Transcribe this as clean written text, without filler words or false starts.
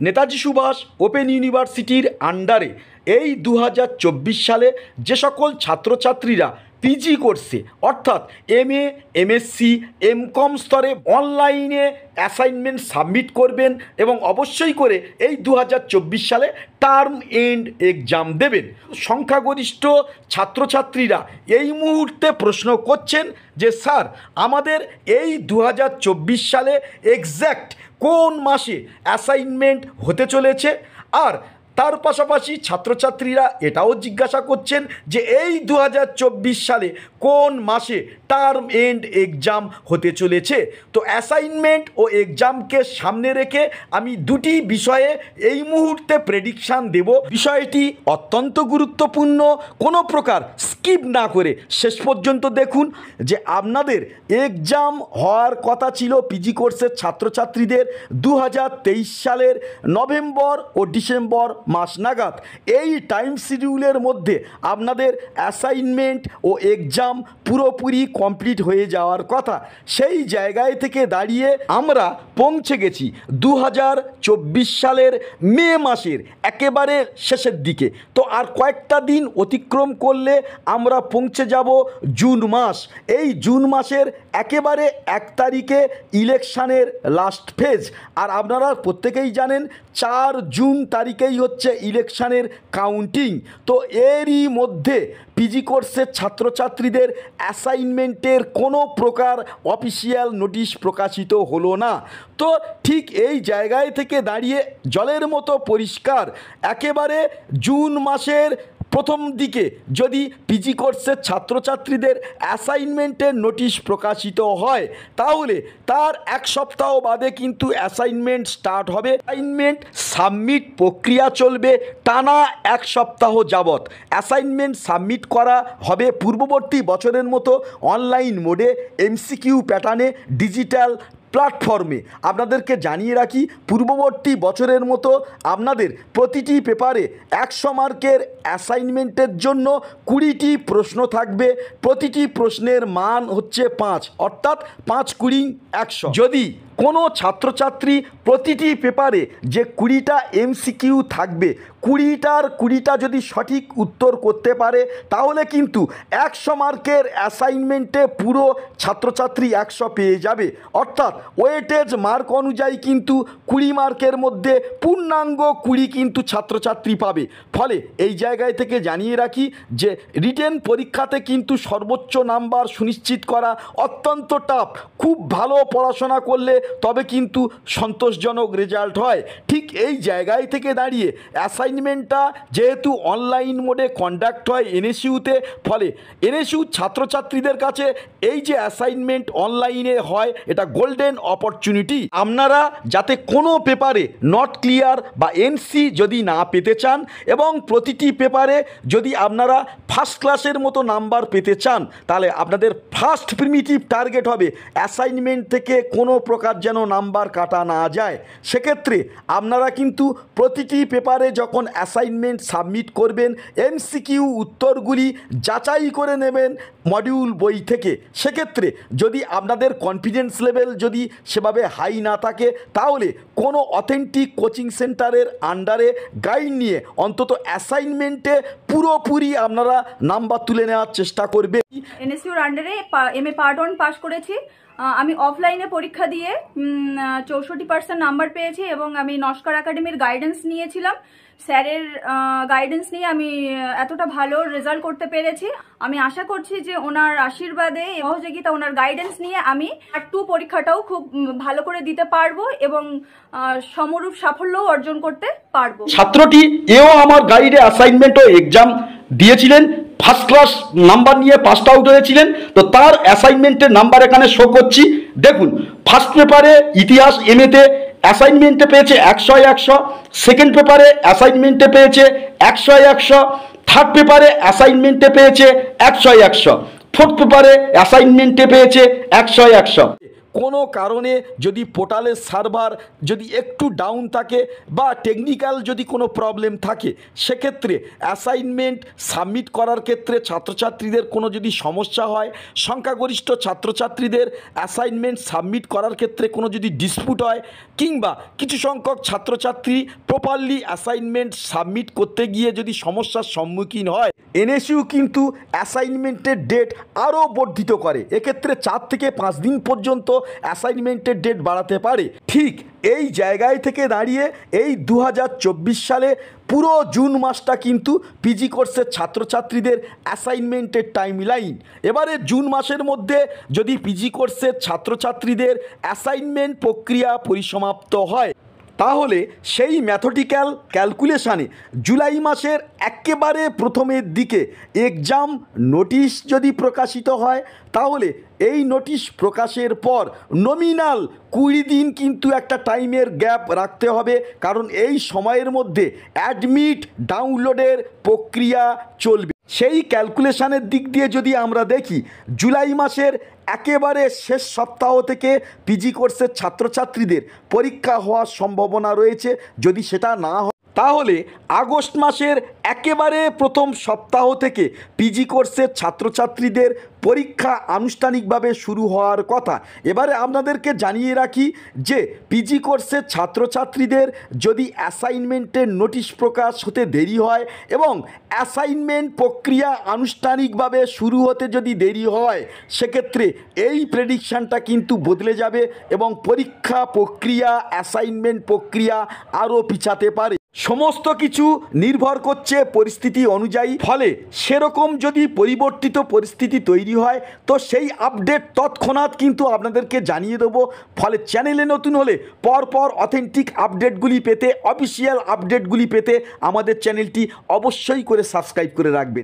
Netaji Subhash open ইউনিভার্সিটির আন্ডারে এই 2024 সালে যে সকল ছাত্রছাত্রীরা পিজি করছে অর্থাৎ এমএ এমএসসি এমকম স্তরে অনলাইনে অ্যাসাইনমেন্ট সাবমিট করবেন এবং অবশ্যই করে এই 2024 সালে টার্ম এন্ড এক্সাম দেবেন। সংখ্যাগরিষ্ঠ ছাত্রছাত্রীরা এই মুহূর্তে প্রশ্ন করছেন যে স্যার আমাদের এই 2024 সালে এক্স্যাক্ট কোন মাসে অ্যাসাইনমেন্ট হতে চলেছে, আর তার পাশাপাশি ছাত্রছাত্রীরা এটাও জিজ্ঞাসা করছেন যে এই 2024 সালে কোন মাসে টার্ম এন্ড এক্সাম হতে চলেছে। তো অ্যাসাইনমেন্ট ও এক্সামকে সামনে রেখে আমি দুটি বিষয়ে এই মুহূর্তে প্রেডিকশান দেব। বিষয়টি অত্যন্ত গুরুত্বপূর্ণ, কোনো প্রকার স্কিপ না করে শেষ পর্যন্ত দেখুন যে আপনাদের এক্সাম হওয়ার কথা ছিল পিজি কোর্সের ছাত্রছাত্রীদের 2023 সালের নভেম্বর ও ডিসেম্বর মাস নাগাদ। এই টাইম শিডিউলের মধ্যে আপনাদের অ্যাসাইনমেন্ট ও এক্সাম পুরোপুরি কমপ্লিট হয়ে যাওয়ার কথা। সেই জায়গায় থেকে দাঁড়িয়ে আমরা পৌঁছে গেছি 2024 সালের মে মাসের একেবারে শেষের দিকে। তো আর কয়েকটা দিন অতিক্রম করলে আমরা পৌঁছে যাব জুন মাস। এই জুন মাসের একেবারে 1 তারিখে ইলেকশানের লাস্ট ফেজ, আর আপনারা প্রত্যেকেই জানেন 4 জুন তারিখেই হচ্ছে ইলেকশানের কাউন্টিং। তো এরই মধ্যে পিজি কোর্সের ছাত্রছাত্রীদের অ্যাসাইনমেন্টের কোনো প্রকার অফিসিয়াল নোটিশ প্রকাশিত হলো না। তো ঠিক এই জায়গায় থেকে দাঁড়িয়ে জলের মতো পরিষ্কার একেবারে জুন মাসের প্রথম দিকে যদি পিজি কোর্সের ছাত্রছাত্রীদের অ্যাসাইনমেন্টের নোটিশ প্রকাশিত হয় তাহলে তার 1 সপ্তাহ বাদে কিন্তু অ্যাসাইনমেন্ট স্টার্ট হবে। অ্যাসাইনমেন্ট সাবমিট প্রক্রিয়া চলবে টানা 1 সপ্তাহ যাবৎ। অ্যাসাইনমেন্ট সাবমিট করা হবে পূর্ববর্তী বছরের মতো অনলাইন মোডে এমসিকিউ প্যাটার্নে ডিজিটাল প্ল্যাটফর্মে। আপনাদেরকে জানিয়ে রাখি পূর্ববর্তী বছরের মতো আপনাদের প্রতিটি পেপারে 100 মার্কের অ্যাসাইনমেন্টের জন্য 20টি প্রশ্ন থাকবে। প্রতিটি প্রশ্নের মান হচ্ছে 5, অর্থাৎ 5 20 100। যদি কোনো ছাত্রছাত্রী প্রতিটি পেপারে যে 20টা এমসিকিউ থাকবে 20টার 20টা যদি সঠিক উত্তর করতে পারে তাহলে কিন্তু 100 মার্কের অ্যাসাইনমেন্টে পুরো ছাত্রছাত্রী 100 পেয়ে যাবে। অর্থাৎ ওয়েটেজ মার্ক অনুযায়ী কিন্তু 20 মার্কের মধ্যে পূর্ণাঙ্গ 20 কিন্তু ছাত্রছাত্রী পাবে। ফলে এই জায়গায় থেকে জানিয়ে রাখি যে রিটেন পরীক্ষাতে কিন্তু সর্বোচ্চ নাম্বার সুনিশ্চিত করা অত্যন্ত টাফ। খুব ভালো পড়াশোনা করলে তবে কিন্তু সন্তোষজনক রেজাল্ট হয়। ঠিক এই জায়গায় থেকে দাঁড়িয়ে অ্যাসাইনমেন্টটা যেহেতু অনলাইন মোডে কন্ডাক্ট হয় এনএসইউতে, ফলে এনএসইউ ছাত্রছাত্রীদের কাছে এই যে অ্যাসাইনমেন্ট অনলাইনে হয় এটা গোল্ডেন অপরচুনিটি। আপনারা যাতে কোনো পেপারে নট ক্লিয়ার বা এনসি যদি না পেতে চান এবং প্রতিটি পেপারে যদি আপনারা ফার্স্ট ক্লাসের মতো নাম্বার পেতে চান তাহলে আপনাদের ফার্স্ট প্রিমিটিভ টার্গেট হবে অ্যাসাইনমেন্ট থেকে কোনো প্রকার যেন নাম্বার কাটা না যায়। সেক্ষেত্রে আপনারা কিন্তু প্রতিটি পেপারে যখন অ্যাসাইনমেন্ট সাবমিট করবেন এমসিকিউ উত্তরগুলি যাচাই করে নেবেন মডিউল বই থেকে। সেক্ষেত্রে যদি আপনাদের কনফিডেন্স লেভেল যদি সেভাবে হাই না থাকে তাহলে কোনো অথেন্টিক কোচিং সেন্টারের আন্ডারে গাইড নিয়ে অন্তত অ্যাসাইনমেন্টে পুরোপুরি আপনারা নাম্বার তুলে নেওয়ার চেষ্টা করবে। এনএসইউর আন্ডারে এমএ পার্ট 1 পাস করেছি। আমি অফলাইনে পরীক্ষা দিয়ে 64% নাম্বার পেয়েছি এবং আমি নস্কর একাডেমির গাইডেন্স নিয়েছিলাম। স্যারের গাইডেন্স নিয়ে আমি এতটা ভালো রেজাল্ট করতে পেরেছি। আমি আশা করছি যে ওনার আশীর্বাদে সহযোগিতা ওনার গাইডেন্স নিয়ে আমি পার্ট 2 পরীক্ষাটাও খুব ভালো করে দিতে পারবো এবং সমরূপ সাফল্যও অর্জন করতে পারবো। ছাত্রটি এও আমার গাইডে অ্যাসাইনমেন্ট ও এক্সাম দিয়েছিলেন, ফার্স্ট ক্লাস নাম্বার নিয়ে পাস আউট হয়েছিলেন। তো তার অ্যাসাইনমেন্টের নাম্বার এখানে শো করছি। দেখুন ফার্স্ট পেপারে ইতিহাস এমএতে অ্যাসাইনমেন্টে পেয়েছে 100-100, সেকেন্ড পেপারে অ্যাসাইনমেন্টে পেয়েছে 100-100, থার্ড পেপারে অ্যাসাইনমেন্টে পেয়েছে 100-100, ফোর্থ পেপারে অ্যাসাইনমেন্টে পেয়েছে 100-100। কোনো কারণে যদি পোর্টালের সার্ভার যদি একটু ডাউন থাকে বা টেকনিক্যাল যদি কোনো প্রবলেম থাকে, সেক্ষেত্রে অ্যাসাইনমেন্ট সাবমিট করার ক্ষেত্রে ছাত্রছাত্রীদের কোনো যদি সমস্যা হয়, সংখ্যাগরিষ্ঠ ছাত্রছাত্রীদের অ্যাসাইনমেন্ট সাবমিট করার ক্ষেত্রে কোনো যদি ডিসপুট হয়, কিংবা কিছু সংখ্যক ছাত্রছাত্রী প্রপারলি অ্যাসাইনমেন্ট সাবমিট করতে গিয়ে যদি সমস্যার সম্মুখীন হয়, এনএসইউ কিন্তু অ্যাসাইনমেন্টের ডেট আরও বর্ধিত করে। এক্ষেত্রে 4 থেকে 5 দিন পর্যন্ত অ্যাসাইনমেন্টের ডেট বাড়াতে পারে। ঠিক এই জায়গায় থেকে দাঁড়িয়ে এই 2024 সালে পুরো জুন মাসটা কিন্তু পিজি কোর্সের ছাত্রছাত্রীদের অ্যাসাইনমেন্টের টাইম লাইন। এবারে জুন মাসের মধ্যে যদি পিজি কোর্সের ছাত্রছাত্রীদের অ্যাসাইনমেন্ট প্রক্রিয়া পরিসমাপ্ত হয়, তাহলে সেই ম্যাথমেটিক্যাল ক্যালকুলেশানে জুলাই মাসের একেবারে প্রথমের দিকে এক্সাম নোটিশ যদি প্রকাশিত হয়, তাহলে এই নোটিশ প্রকাশের পর নমিনাল 20 দিন কিন্তু একটা টাইমের গ্যাপ রাখতে হবে, কারণ এই সময়ের মধ্যে অ্যাডমিট ডাউনলোডের প্রক্রিয়া চলবে। সেই ক্যালকুলেশানের দিক দিয়ে যদি আমরা দেখি, জুলাই মাসের একেবারে শেষ সপ্তাহ থেকে পিজি কোর্সের ছাত্রছাত্রীদের পরীক্ষা হওয়ার সম্ভাবনা রয়েছে। যদি সেটা না হয়, তাহলে আগস্ট মাসের একেবারে প্রথম সপ্তাহ থেকে পিজি কোর্সের ছাত্রছাত্রীদের পরীক্ষা আনুষ্ঠানিকভাবে শুরু হওয়ার কথা। এবারে আপনাদেরকে জানিয়ে রাখি যে পিজি কোর্সের ছাত্রছাত্রীদের যদি অ্যাসাইনমেন্টের নোটিশ প্রকাশ হতে দেরি হয় এবং অ্যাসাইনমেন্ট প্রক্রিয়া আনুষ্ঠানিকভাবে শুরু হতে যদি দেরি হয়, সেক্ষেত্রে এই প্রেডিকশানটা কিন্তু বদলে যাবে এবং পরীক্ষা প্রক্রিয়া অ্যাসাইনমেন্ট প্রক্রিয়া আরও পিছাতে পারে। সমস্ত কিছু নির্ভর করছে পরিস্থিতি অনুযায়ী। ফলে সেরকম যদি পরিবর্তিত পরিস্থিতি তৈরি হয়, তো সেই আপডেট তৎক্ষণাৎ কিন্তু আপনাদেরকে জানিয়ে দেবো। ফলে চ্যানেলে নতুন হলে পরপর অথেন্টিক আপডেটগুলি পেতে, অফিসিয়াল আপডেটগুলি পেতে আমাদের চ্যানেলটি অবশ্যই করে সাবস্ক্রাইব করে রাখবেন।